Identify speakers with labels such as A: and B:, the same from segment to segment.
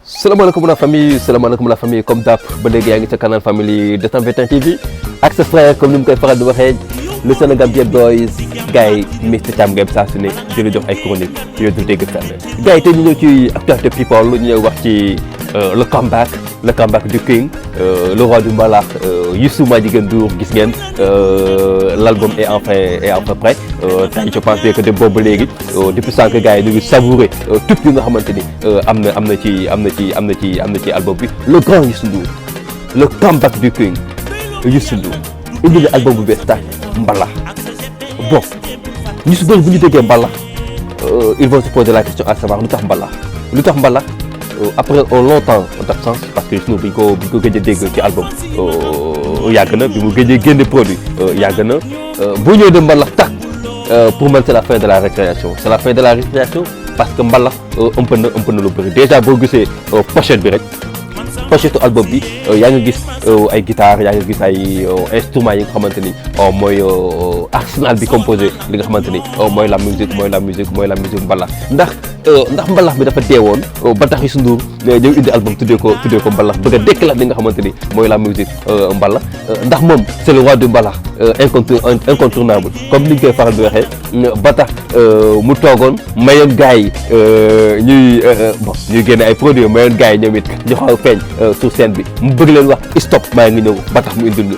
A: Salaamaaleykum la famille comme d'hab ba léegi yaa ngi ca canal famille 221 TV ak sa frère comme ni mu koy faral di waxee le Sénégambien boys gars yi Mr Thiam Game saa su ne di la jox ay chroniques yooyu du dégg fenn gars yi tey ñu ñëw ci actualité people ñu ñëw wax ci le comeback du king le roi du mbalax Youssou Madjiguène Ndour gis ngeen l'album est enfin prêt tey je pense que de boobu léegi depuis sànq gars yi ñu ngi savourer tout yi nga xamante ni am na ci album bi le grand Youssou Ndour le comeback du king Youssou Ndour indi na album bu bees tax mbalax bon ñu si bëri bu ñu déggee mbalax ils vont se poser la question à savoir lu tax mbalax après un long temps d'absence parce que Youssou Ndour bi ñu ko gëj a dégg ci album yàgg na bi mu gëjee génne produit yàgg na boo ñëwee de mbalax tax pour man c'est la fin de la récréation parce que mbalax ëmp na lu bëri déjà boo gisee pochette bi rek pochette album bi yaa ngi gis ay guitare yaa ngi gis ay instruments yi nga xamante ni mooy arsenal bi composé li nga xamante ni mooy la musique mbalax ndax mbalax bi dafa deewoon ba tax Youssou Ndour ñëw indi album tuddee ko mbalax bëgg a déclarer li nga xamante ni mooy la musique mbalax ndax moom c'est le roi du mbalax incontournable comme ni ñu koy faral di waxee ba tax mu toogoon mayoon gars yi ñuy génne ay produits mayoon gars yi ñoom it ñu xaw a feeñ sur scène bi mu bëgg leen wax stop maa ngi ñëw ba tax mu indil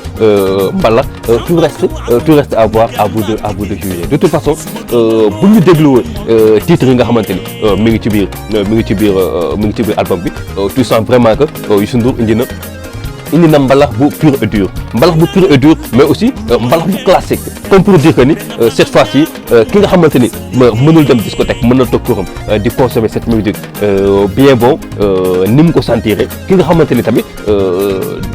A: mbalax tout reste à voir à bout de juillet de toute façon bu ñu déglu titres yi nga xamante ni mi ngi ci biir album bi tu sens vraiment que Youssou Ndour indi na mbalax bu pur et dur mais aussi mbalax bu classique comme pour dire que ni cette fois-ci ki nga xamante ni mënul dem discothèque mën na toog këram di consommer cette musique bien bon ni mu ko sentiré ki nga xamante ni tamit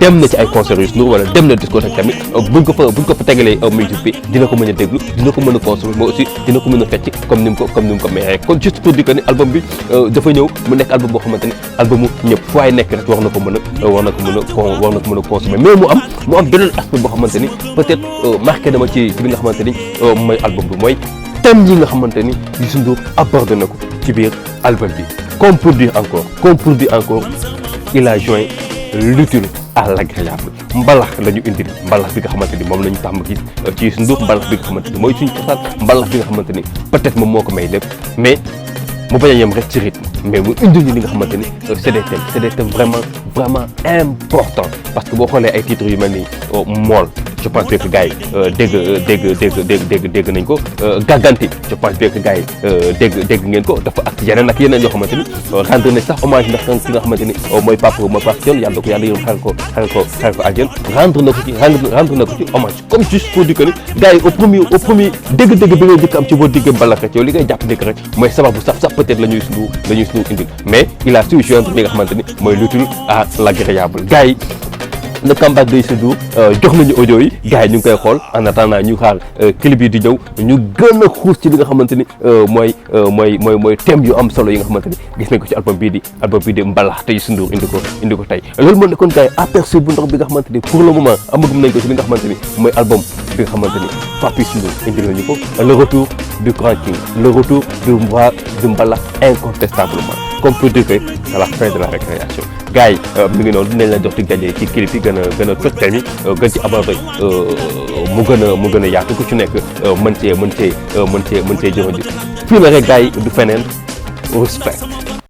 A: dem na ci ay concert Youssou Ndour wala dem na discothèque tamit buñ ko fa tegalee musique bi dina ko mën a déglu dina ko mën a consommer mais aussi dina ko mën a fecc comme ni mu ko meexee kon juste pour dire que ni album bi dafa ñëw mu nekk album boo xamante ni albumu ñëpp fu waay nekk rek war na ko mën a consommer mais mu am beneen aspect boo xamante ni peut-être marqué na ma ci li nga xamante ni mooy album bi mooy thème yi nga xamante ni Youssou Ndour abordé na ko ci biir album bi comme pour dire encore il a joint l'utile à l'agréable mbalax la ñu indil mbalax bi nga xamante ni moom la ñu tàmm gis ci Youssou Ndour mbalax bi nga xamante ni mooy suñu cosaan mbalax bi nga xamante ni peut-être moom moo ko may lépp mais mu bañ a yem rek ci rythme mais mu indil ñu li nga xamante ni c'est des thèmes vraiment important parce que boo xoolee ay titres yu mel ni mool je pense que gars yi dégg nañ ko gàgganti je pense que gars yi dégg ngeen ko dafa ak yeneen yoo xamante ni rendre nañ sax hommage ndax ki nga xamante ni mooy Pape Thione yàlla ko yërëm xaral ko àjjana rendre na ko ci hommage comme juste pour dire que ni gars yi au premier dégg-dégg bi ngay njëkk am ci boo diggee mbalax rek yow li ngay jàpp nekk rek mooy sabab bu sax peut-être la ñuy sunu indil mais il a su joindre li nga xamante ni mooy l'utile à l'agréable gars yi le comeback de Youssou Ndour jox nañu audio yi gars yi ñu ngi koy xool en attendant ñu xaar clip yi di ñëw ñu gën a xuus ci li nga xamante ni mooy thème yu am solo yi nga xamante ni gis nañ ko ci album bii di mbalax te Youssou Ndour indi ko tey loolu moo nekkoon gars yi aperçu bu ndox bi nga xamante ni pour le moment amagum nañ ko ci li nga xamante ni mooy album bi nga xamante ni Pape Youssou Ndour indi nañu ko le retour du grand king le retour du roi du mbalax incontestablement comme pour dire que c'est la fin de la récréation gars yi mi ngi noonu dinañ la jox di gagné ci clip yi gën a toj thème yi gën ci aborder mu gën a yaatu ku ci nekk mën cee jëfandikoo fii la rek gars yi du feneen respect